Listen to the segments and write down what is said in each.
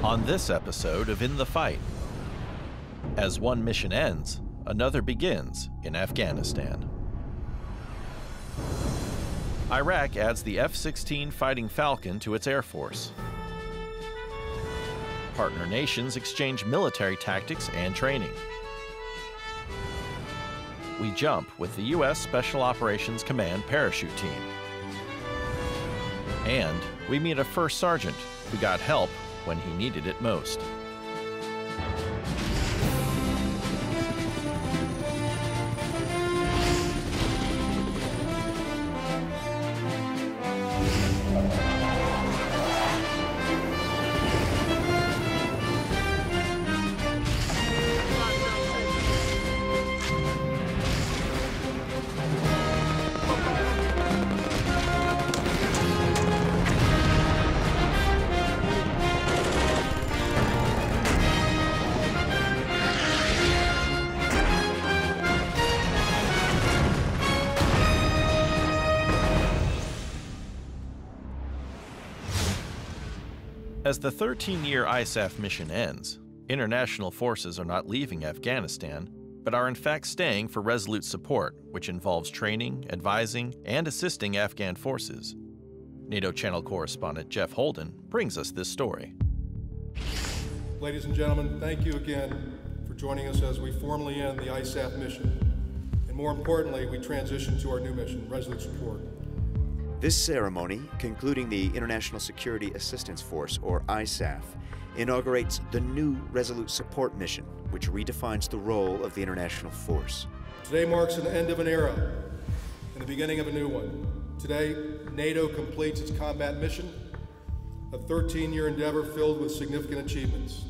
on this episode of In the Fight. As one mission ends, another begins in Afghanistan. Iraq adds the F-16 Fighting Falcon to its air force. Partner nations exchange military tactics and training. We jump with the U.S. Special Operations Command parachute team. And we meet a first sergeant who got help when he needed it most. As the 13-year ISAF mission ends, international forces are not leaving Afghanistan, but are in fact staying for Resolute Support, which involves training, advising, and assisting Afghan forces. NATO Channel correspondent Jeff Holden brings us this story. Ladies and gentlemen, thank you again for joining us as we formally end the ISAF mission. And more importantly, we transition to our new mission, Resolute Support. This ceremony, concluding the International Security Assistance Force, or ISAF, inaugurates the new Resolute Support mission, which redefines the role of the international force. Today marks an end of an era and the beginning of a new one. Today, NATO completes its combat mission, a 13-year endeavor filled with significant achievements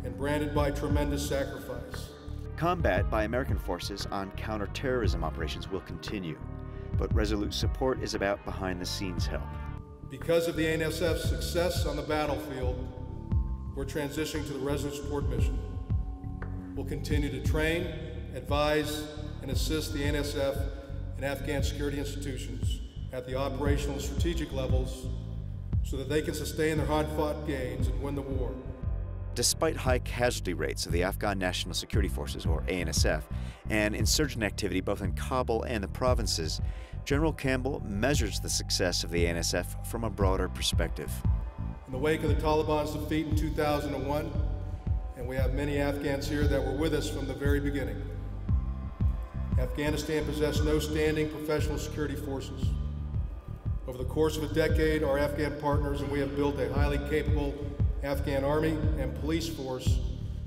and branded by tremendous sacrifice. Combat by American forces on counterterrorism operations will continue, but Resolute Support is about behind-the-scenes help. Because of the ANSF's success on the battlefield, we're transitioning to the Resolute Support mission. We'll continue to train, advise, and assist the ANSF and Afghan security institutions at the operational and strategic levels so that they can sustain their hard-fought gains and win the war. Despite high casualty rates of the Afghan National Security Forces, or ANSF, and insurgent activity both in Kabul and the provinces, General Campbell measures the success of the ANSF from a broader perspective. In the wake of the Taliban's defeat in 2001, and we have many Afghans here that were with us from the very beginning, Afghanistan possessed no standing professional security forces. Over the course of a decade, our Afghan partners and we have built a highly capable Afghan army and police force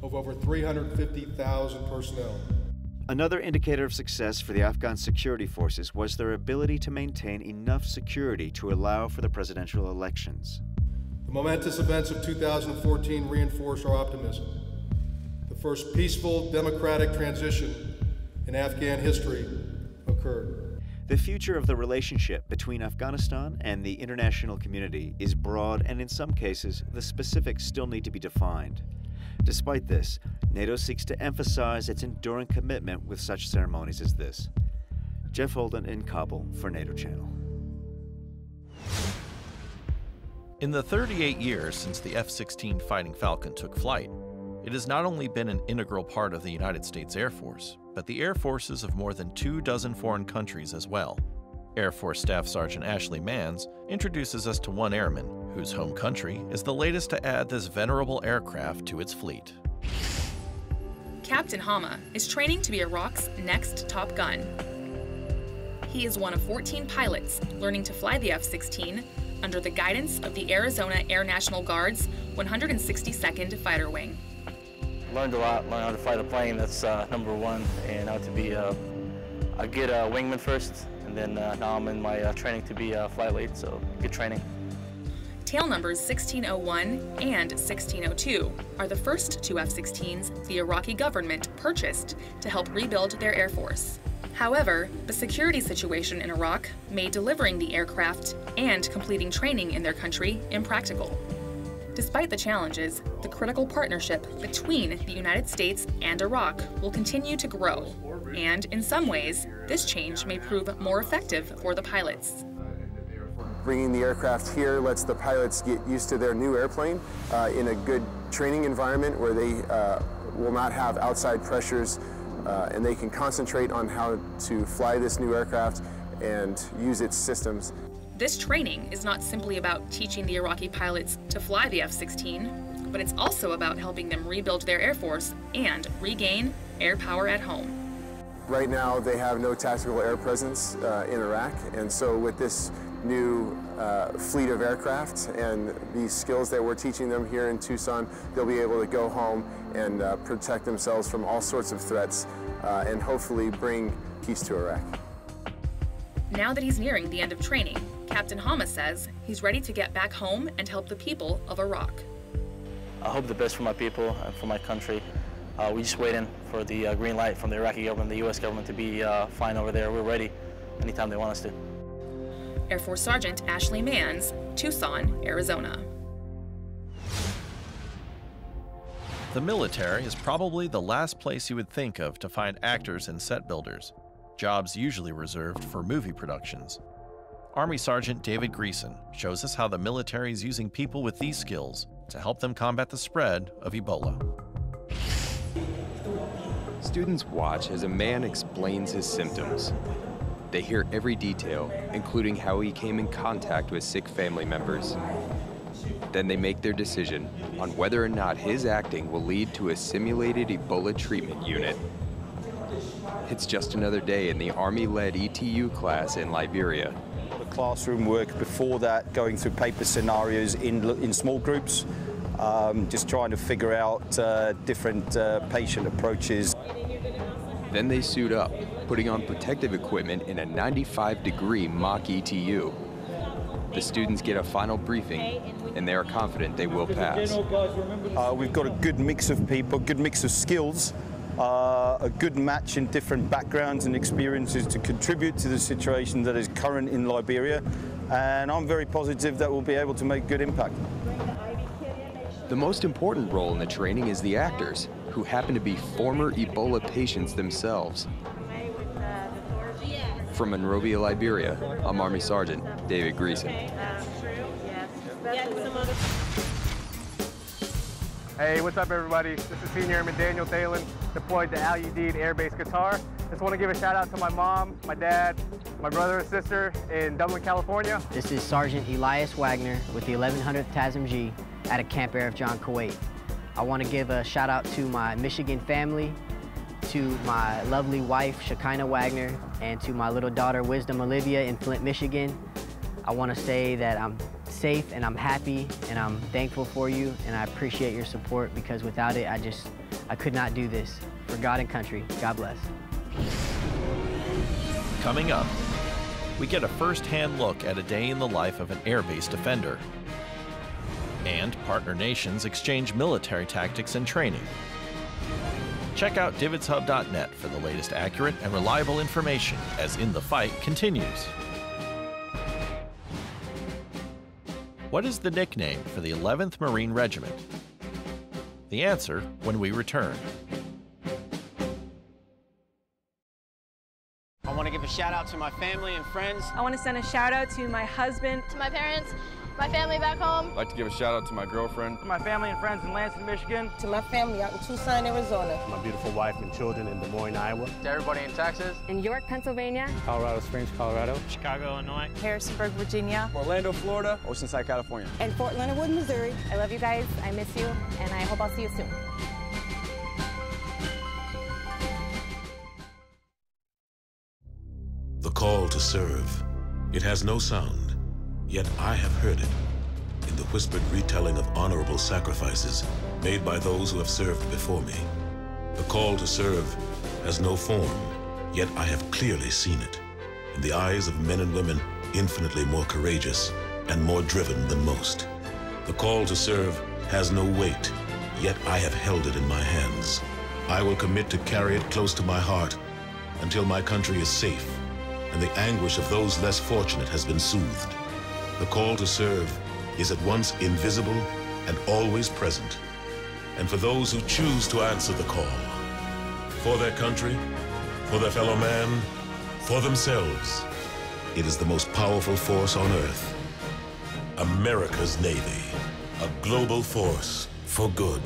of over 350,000 personnel. Another indicator of success for the Afghan security forces was their ability to maintain enough security to allow for the presidential elections. The momentous events of 2014 reinforced our optimism. The first peaceful, democratic transition in Afghan history occurred. The future of the relationship between Afghanistan and the international community is broad, and in some cases, the specifics still need to be defined. Despite this, NATO seeks to emphasize its enduring commitment with such ceremonies as this. Jeff Holden in Kabul for NATO Channel. In the 38 years since the F-16 Fighting Falcon took flight, it has not only been an integral part of the United States Air Force, but the air forces of more than 24 foreign countries as well. Air Force Staff Sergeant Ashley Manns introduces us to one airman whose home country is the latest to add this venerable aircraft to its fleet. Captain Hama is training to be Iraq's next Top Gun. He is one of 14 pilots learning to fly the F-16 under the guidance of the Arizona Air National Guard's 162nd Fighter Wing. Learned a lot, learned how to fly the plane, that's number one, and how to be a good wingman first, and then now I'm in my training to be a flight lead, so good training. Tail numbers 1601 and 1602 are the first two F-16s the Iraqi government purchased to help rebuild their air force. However, the security situation in Iraq made delivering the aircraft and completing training in their country impractical. Despite the challenges, the critical partnership between the United States and Iraq will continue to grow, and in some ways, this change may prove more effective for the pilots. Bringing the aircraft here lets the pilots get used to their new airplane in a good training environment where they will not have outside pressures, and they can concentrate on how to fly this new aircraft and use its systems. This training is not simply about teaching the Iraqi pilots to fly the F-16, but it's also about helping them rebuild their Air Force and regain air power at home. Right now, they have no tactical air presence in Iraq, and so with this new fleet of aircraft and these skills that we're teaching them here in Tucson, they'll be able to go home and protect themselves from all sorts of threats and hopefully bring peace to Iraq. Now that he's nearing the end of training, Captain Hama says he's ready to get back home and help the people of Iraq. I hope the best for my people and for my country. We're just waiting for the green light from the Iraqi government, the U.S. government to be fine over there. We're ready anytime they want us to. Air Force Sergeant Ashley Manns, Tucson, Arizona. The military is probably the last place you would think of to find actors and set builders, jobs usually reserved for movie productions. Army Sergeant David Greason shows us how the military is using people with these skills to help them combat the spread of Ebola. Students watch as a man explains his symptoms. They hear every detail, including how he came in contact with sick family members. Then they make their decision on whether or not his acting will lead to a simulated Ebola treatment unit. It's just another day in the Army-led ETU class in Liberia. The classroom work before that, going through paper scenarios in small groups, just trying to figure out different patient approaches. Then they suit up, putting on protective equipment in a 95-degree mock ETU. The students get a final briefing, and they are confident they will pass. We've got a good mix of people, good mix of skills, a good match in different backgrounds and experiences to contribute to the situation that is current in Liberia, and I'm very positive that we'll be able to make good impact. The most important role in the training is the actors, who happen to be former Ebola patients themselves. From Monrovia, Liberia, I'm Army Sergeant David Greason. Hey, what's up everybody? This is Senior Airman Daniel Thalen, deployed to Al Udeid Air Base, Qatar. Just want to give a shout out to my mom, my dad, my brother and sister in Dublin, California. This is Sergeant Elias Wagner with the 1100th TASMG at a Camp Air of John, Kuwait. I want to give a shout out to my Michigan family, to my lovely wife, Shekinah Wagner, and to my little daughter, Wisdom Olivia in Flint, Michigan. I want to say that I'm safe and I'm happy and I'm thankful for you, and I appreciate your support, because without it, I could not do this. For God and country, God bless. Coming up, we get a first-hand look at a day in the life of an airbase defender. And partner nations exchange military tactics and training. Check out dvidshub.net for the latest accurate and reliable information as In the Fight continues. What is the nickname for the 11th Marine Regiment? The answer when we return. I want to give a shout out to my family and friends. I want to send a shout out to my husband, to my parents, my family back home. I'd like to give a shout out to my girlfriend, To my family and friends in Lansing, Michigan. To my family out in Tucson, Arizona. To my beautiful wife and children in Des Moines, Iowa. To everybody in Texas. In York, Pennsylvania. Colorado Springs, Colorado. Chicago, Illinois. Harrisonburg, Virginia. Orlando, Florida. Oceanside, California. And Fort Leonard Wood, Missouri. I love you guys. I miss you, and I hope I'll see you soon. The call to serve. It has no sound, yet I have heard it in the whispered retelling of honorable sacrifices made by those who have served before me. The call to serve has no form, yet I have clearly seen it in the eyes of men and women infinitely more courageous and more driven than most. The call to serve has no weight, yet I have held it in my hands. I will commit to carry it close to my heart until my country is safe and the anguish of those less fortunate has been soothed. The call to serve is at once invisible and always present. And for those who choose to answer the call, for their country, for their fellow man, for themselves, it is the most powerful force on earth America's Navy. A global force for good.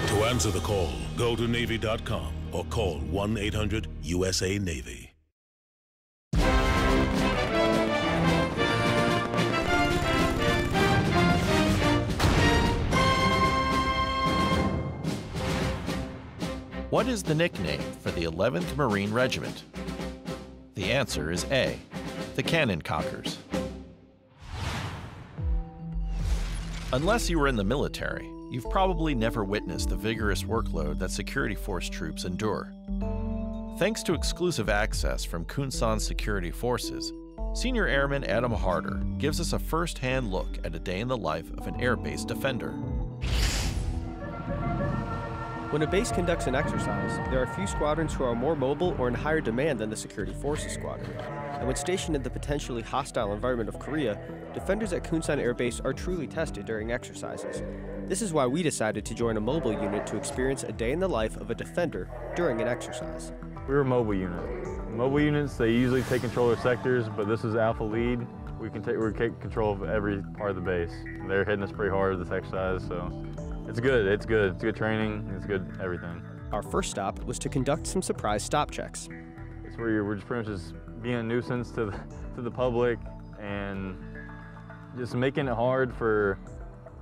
To answer the call, go to Navy.com or call 1-800-USA-NAVY. What is the nickname for the 11th Marine Regiment? The answer is A, the Cannon Cockers. Unless you were in the military, you've probably never witnessed the vigorous workload that security force troops endure. Thanks to exclusive access from Kunsan Security Forces, Senior Airman Adam Harder gives us a first-hand look at a day in the life of an airbase defender. When a base conducts an exercise, there are few squadrons who are more mobile or in higher demand than the Security Forces Squadron. And when stationed in the potentially hostile environment of Korea, defenders at Kunsan Air Base are truly tested during exercises. This is why we decided to join a mobile unit to experience a day in the life of a defender during an exercise. We're a mobile unit. Mobile units, they usually take control of sectors, but this is Alpha Lead. We take control of every part of the base. They're hitting us pretty hard this exercise, so it's good. It's good training. It's good everything. Our first stop was to conduct some surprise stop checks. It's where we're just pretty much just being a nuisance to the public and just making it hard for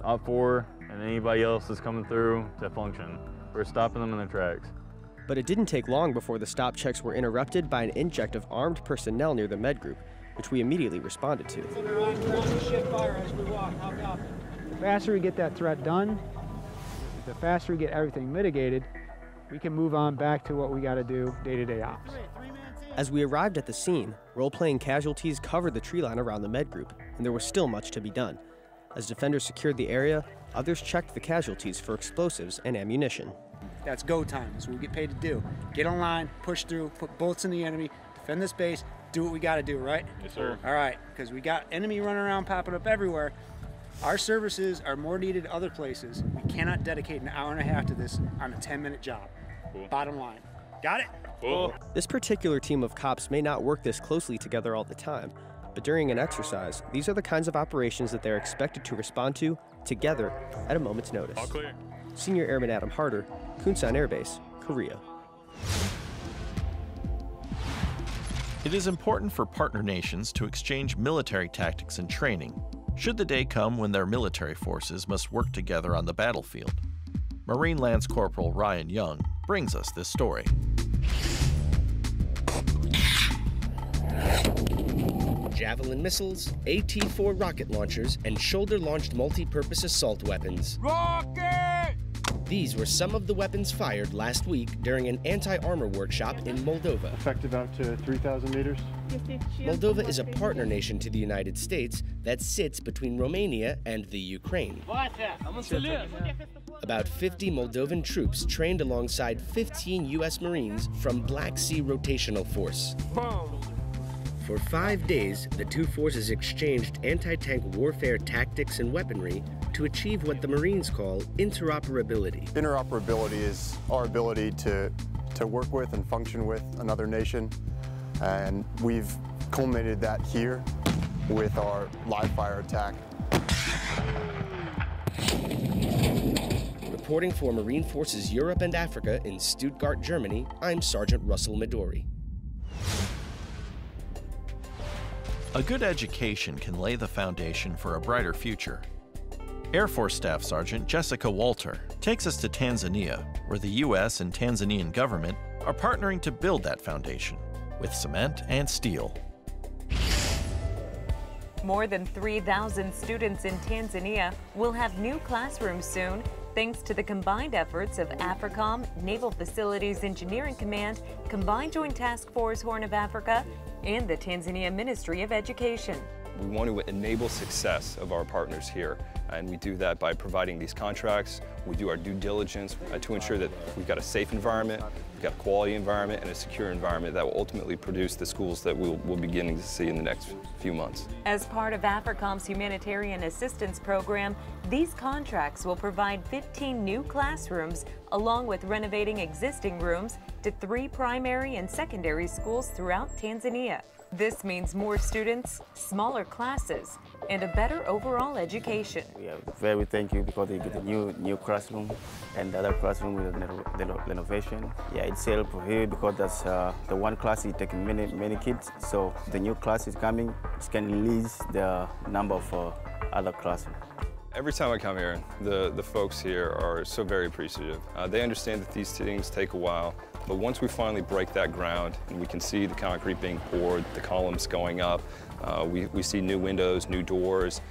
Op 4 and anybody else that's coming through to function. We're stopping them in their tracks. But it didn't take long before the stop checks were interrupted by an inject of armed personnel near the med group, which we immediately responded to. The faster we get that threat done, the faster we get everything mitigated, we can move on back to what we got to do day-to-day ops. As we arrived at the scene, role-playing casualties covered the tree line around the med group, and there was still much to be done. As defenders secured the area, others checked the casualties for explosives and ammunition. That's go time. That's what we get paid to do. Get on line, push through, put bullets in the enemy, defend this base, do what we got to do, right? Yes, sir. All right, because we got enemy running around, popping up everywhere. Our services are more needed other places. We cannot dedicate an hour and a half to this on a 10-minute job. Cool. Bottom line. Got it? Cool. This particular team of cops may not work this closely together all the time, but during an exercise, these are the kinds of operations that they're expected to respond to together at a moment's notice. All clear. Senior Airman Adam Harder, Kunsan Air Base, Korea. It is important for partner nations to exchange military tactics and training should the day come when their military forces must work together on the battlefield. Marine Lance Corporal Ryan Young brings us this story. Javelin missiles, AT-4 rocket launchers, and shoulder-launched multi-purpose assault weapons. Rocket! These were some of the weapons fired last week during an anti-armor workshop in Moldova. Effective out to 3,000 meters. Moldova is a partner nation to the United States that sits between Romania and the Ukraine. About 50 Moldovan troops trained alongside 15 U.S. Marines from Black Sea Rotational Force. For 5 days, the two forces exchanged anti-tank warfare tactics and weaponry to achieve what the Marines call interoperability. Interoperability is our ability to work with and function with another nation, and we've culminated that here with our live fire attack. Reporting for Marine Forces Europe and Africa in Stuttgart, Germany, I'm Sergeant Russell Midori. A good education can lay the foundation for a brighter future. Air Force Staff Sergeant Jessica Walter takes us to Tanzania, where the U.S. and Tanzanian government are partnering to build that foundation with cement and steel. More than 3,000 students in Tanzania will have new classrooms soon, thanks to the combined efforts of AFRICOM, Naval Facilities Engineering Command, Combined Joint Task Force Horn of Africa, and the Tanzania Ministry of Education. We want to enable success of our partners here, and we do that by providing these contracts. We do our due diligence to ensure that we've got a safe environment, we've got a quality environment, and a secure environment that will ultimately produce the schools that we'll be beginning to see in the next few months. As part of AFRICOM's humanitarian assistance program, these contracts will provide 15 new classrooms, along with renovating existing rooms, to 3 primary and secondary schools throughout Tanzania. This means more students, smaller classes, and a better overall education. We are very thankful because they get a new classroom and the other classroom with the renovation. Yeah, it's helpful here because that's the one class is taking many kids. So the new class is coming, it can release the number of other classrooms. Every time I come here, the folks here are so very appreciative. They understand that these things take a while, but once we finally break that ground and we can see the concrete being poured, the columns going up, we see new windows, new doors,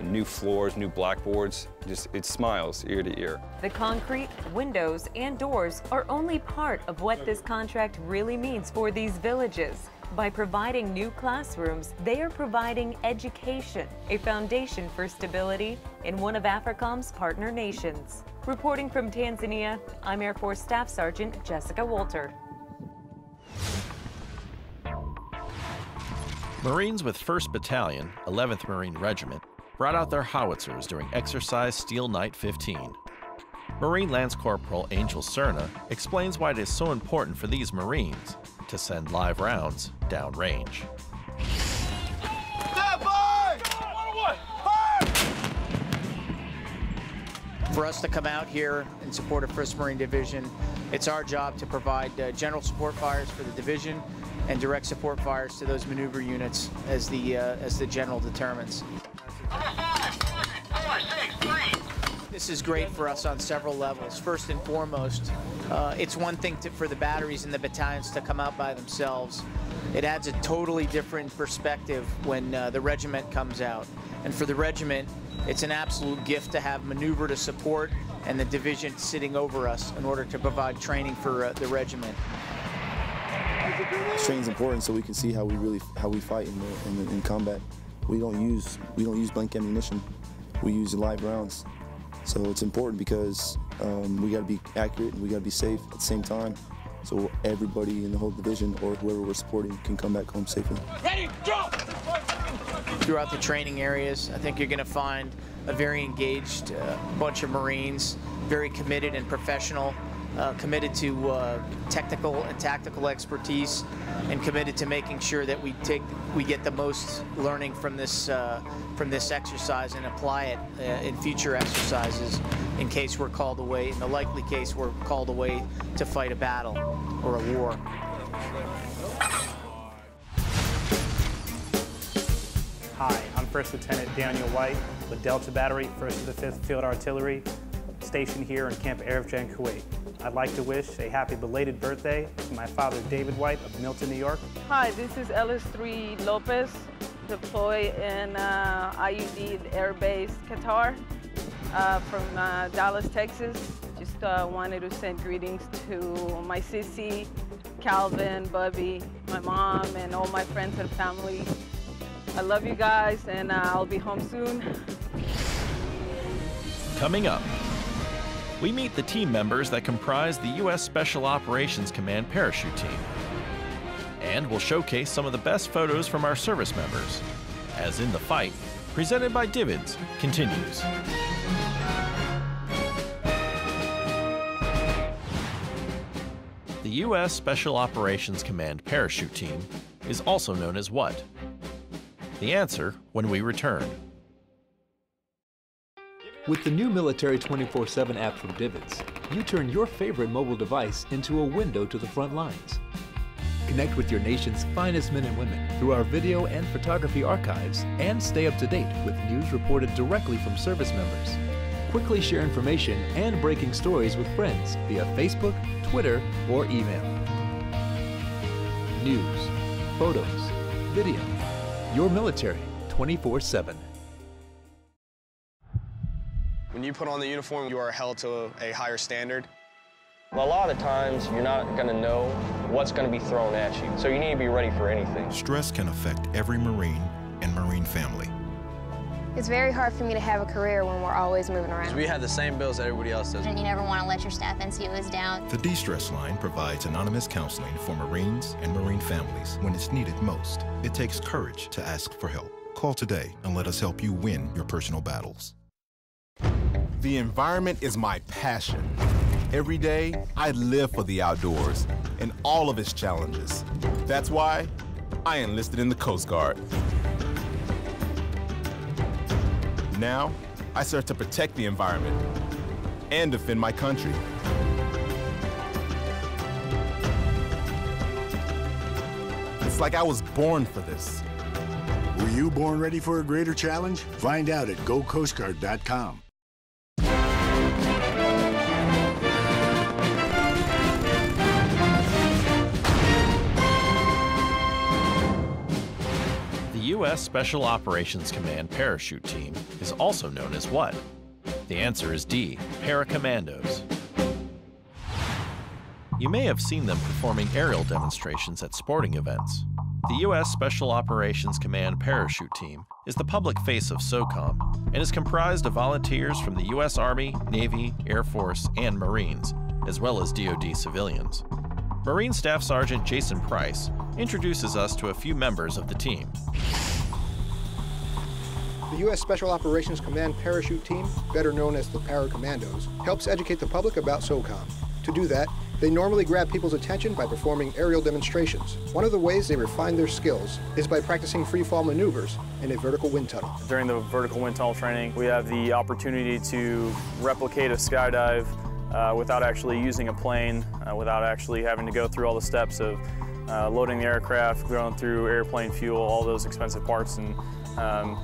new floors, new blackboards, it smiles ear to ear. The concrete, windows, and doors are only part of what this contract really means for these villages. By providing new classrooms, they are providing education, a foundation for stability in one of AFRICOM's partner nations. Reporting from Tanzania, I'm Air Force Staff Sergeant Jessica Wolter. Marines with 1st Battalion, 11th Marine Regiment, brought out their howitzers during Exercise Steel Night 15. Marine Lance Corporal Angel Cerna explains why it is so important for these Marines to send live rounds downrange. For us to come out here in support of 1st Marine Division, it's our job to provide general support fires for the division and direct support fires to those maneuver units as the general determines. This is great for us on several levels. First and foremost, it's one thing for the batteries and the battalions to come out by themselves. It adds a totally different perspective when the regiment comes out. And for the regiment, it's an absolute gift to have maneuver to support and the division sitting over us in order to provide training for the regiment. Training's important so we can see how we fight in combat. We don't use blank ammunition. We use live rounds. So it's important because we got to be accurate and we got to be safe at the same time, so everybody in the whole division or whoever we're supporting can come back home safely. Ready, go! Throughout the training areas, I think you're going to find a very engaged bunch of Marines, very committed and professional, committed to technical and tactical expertise, and committed to making sure that we get the most learning from this exercise and apply it in future exercises in case we're called away, in the likely case we're called away to fight a battle or a war. Hi, I'm First Lieutenant Daniel White with Delta Battery, 1st to the 5th Field Artillery, stationed here in Camp Arifjan, Kuwait. I'd like to wish a happy belated birthday to my father, David White of Milton, New York. Hi, this is LS3 Lopez, deployed in IUD Airbase, Qatar, from Dallas, Texas. Just wanted to send greetings to my sissy, Calvin, Bubby, my mom, and all my friends and family. I love you guys, and I'll be home soon. Coming up, we meet the team members that comprise the U.S. Special Operations Command parachute team. And we'll showcase some of the best photos from our service members, as In the Fight, presented by Divids, continues. The U.S. Special Operations Command parachute team is also known as what? The answer when we return. With the new Military 24/7 app from Divids, you turn your favorite mobile device into a window to the front lines. Connect with your nation's finest men and women through our video and photography archives and stay up to date with news reported directly from service members. Quickly share information and breaking stories with friends via Facebook, Twitter, or email. News, photos, video. Your military 24/7. When you put on the uniform, you are held to a higher standard. Well, a lot of times, you're not going to know what's going to be thrown at you, so you need to be ready for anything. Stress can affect every Marine and Marine family. It's very hard for me to have a career when we're always moving around. We have the same bills that everybody else does. And you never want to let your staff NCOs down. The De-Stress Line provides anonymous counseling for Marines and Marine families when it's needed most. It takes courage to ask for help. Call today and let us help you win your personal battles. The environment is my passion. Every day, I live for the outdoors and all of its challenges. That's why I enlisted in the Coast Guard. Now, I serve to protect the environment and defend my country. It's like I was born for this. Were you born ready for a greater challenge? Find out at gocoastguard.com. The U.S. Special Operations Command Parachute Team is also known as what? The answer is D, Para-commandos. You may have seen them performing aerial demonstrations at sporting events. The U.S. Special Operations Command Parachute Team is the public face of SOCOM and is comprised of volunteers from the U.S. Army, Navy, Air Force, and Marines, as well as DoD civilians. Marine Staff Sergeant Jason Price introduces us to a few members of the team. The U.S. Special Operations Command Parachute Team, better known as the Para-commandos, helps educate the public about SOCOM. To do that, they normally grab people's attention by performing aerial demonstrations. One of the ways they refine their skills is by practicing free-fall maneuvers in a vertical wind tunnel. During the vertical wind tunnel training, we have the opportunity to replicate a skydive without actually using a plane, without actually having to go through all the steps of loading the aircraft, going through airplane fuel, all those expensive parts and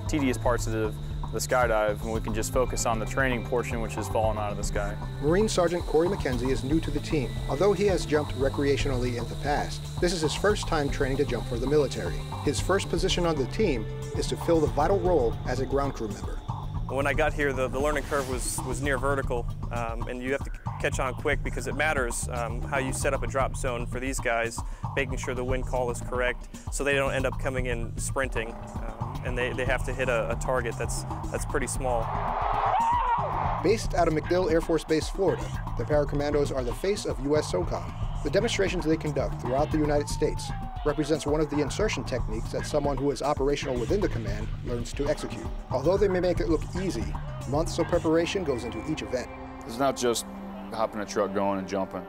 tedious parts of the skydive, and we can just focus on the training portion, which is falling out of the sky. Marine Sergeant Corey McKenzie is new to the team, although he has jumped recreationally in the past. This is his first time training to jump for the military. His first position on the team is to fill the vital role as a ground crew member. When I got here, the learning curve was near vertical, and you have to catch on quick because it matters how you set up a drop zone for these guys, making sure the wind call is correct so they don't end up coming in sprinting, and they have to hit a target that's pretty small. Based out of MacDill Air Force Base, Florida, the Para-commandos are the face of U.S. SOCOM. The demonstrations they conduct throughout the United States represents one of the insertion techniques that someone who is operational within the command learns to execute. Although they may make it look easy, months of preparation goes into each event. It's not just hopping a truck going and jumping.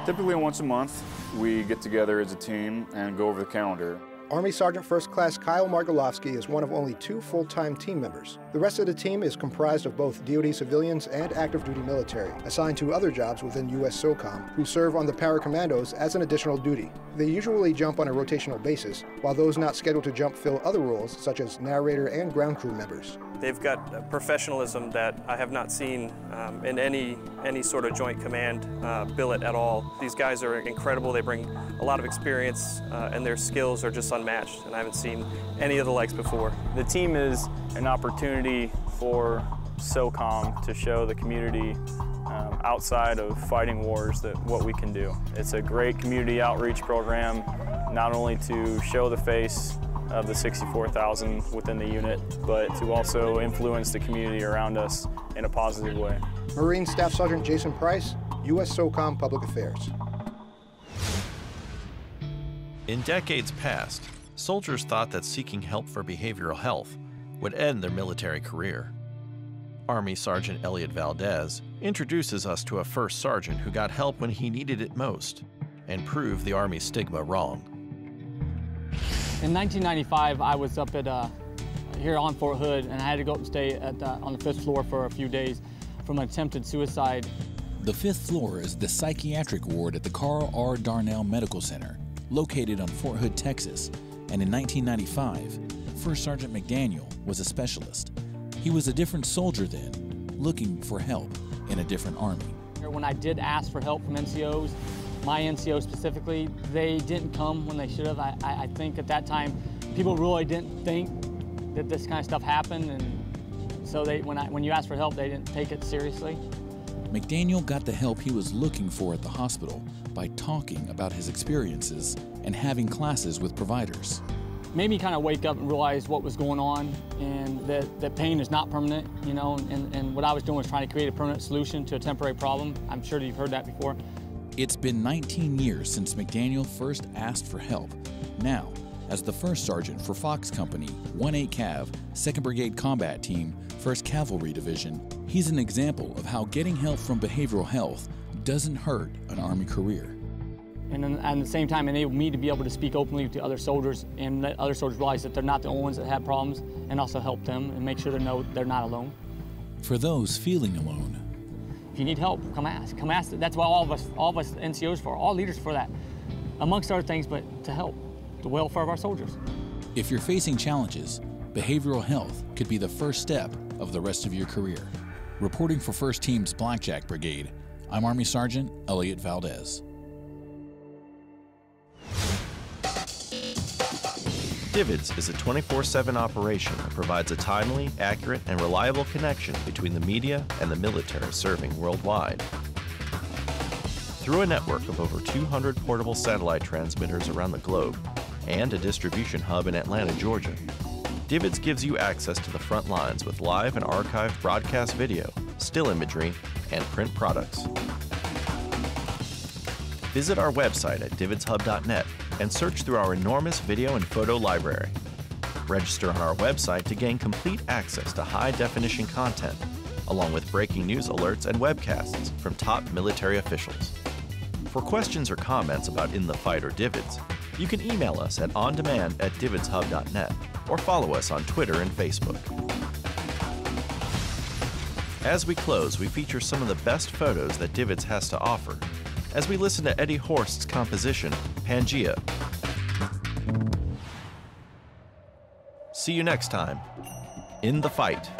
Typically once a month, we get together as a team and go over the calendar. Army Sergeant First Class Kyle Margolovsky is one of only 2 full-time team members. The rest of the team is comprised of both DoD civilians and active duty military, assigned to other jobs within U.S. SOCOM, who serve on the Para-commandos as an additional duty. They usually jump on a rotational basis, while those not scheduled to jump fill other roles, such as narrator and ground crew members. They've got professionalism that I have not seen in any sort of joint command billet at all. These guys are incredible. They bring a lot of experience, and their skills are just unmatched, and I haven't seen any of the likes before. The team is an opportunity for SOCOM to show the community outside of fighting wars that what we can do. It's a great community outreach program, not only to show the face of the 64,000 within the unit, but to also influence the community around us in a positive way. Marine Staff Sergeant Jason Price, U.S. SOCOM Public Affairs. In decades past, soldiers thought that seeking help for behavioral health would end their military career. Army Sergeant Elliot Valdez introduces us to a first sergeant who got help when he needed it most and proved the Army's stigma wrong. In 1995, I was up at here on Fort Hood, and I had to go up and stay on the 5th floor for a few days from an attempted suicide. The 5th floor is the psychiatric ward at the Carl R. Darnell Medical Center, located on Fort Hood, Texas, and in 1995, First Sergeant McDaniel was a specialist. He was a different soldier then, looking for help in a different army. When I did ask for help from NCOs, my NCO specifically, they didn't come when they should have. I think at that time, people really didn't think that this kind of stuff happened, and so when you asked for help, they didn't take it seriously. McDaniel got the help he was looking for at the hospital by talking about his experiences and having classes with providers. Made me kind of wake up and realize what was going on, and that pain is not permanent, you know, and what I was doing was trying to create a permanent solution to a temporary problem. I'm sure you've heard that before. It's been 19 years since McDaniel first asked for help. Now, As the first sergeant for Fox Company, 1-8 Cav, 2nd Brigade Combat Team, 1st Cavalry Division, he's an example of how getting help from behavioral health doesn't hurt an Army career. And then at the same time enable me to be able to speak openly to other soldiers and let other soldiers realize that they're not the only ones that have problems, and also help them and make sure they know they're not alone. For those feeling alone, if you need help, come ask. Come ask. That's what all of us NCOs for, all leaders for that, amongst other things, but to help the welfare of our soldiers. If you're facing challenges, behavioral health could be the first step of the rest of your career. Reporting for 1st Team's Blackjack Brigade, I'm Army Sergeant Elliot Valdez. DVIDS is a 24/7 operation that provides a timely, accurate, and reliable connection between the media and the military serving worldwide. Through a network of over 200 portable satellite transmitters around the globe and a distribution hub in Atlanta, Georgia, DVIDS gives you access to the front lines with live and archived broadcast video, still imagery, and print products. Visit our website at dvidshub.net and search through our enormous video and photo library. Register on our website to gain complete access to high-definition content, along with breaking news alerts and webcasts from top military officials. For questions or comments about In the Fight or DVIDS, you can email us at ondemand@dvidshub.net or follow us on Twitter and Facebook. As we close, we feature some of the best photos that DVIDS has to offer, as we listen to Eddie Horst's composition, Pangea. See you next time, In the Fight.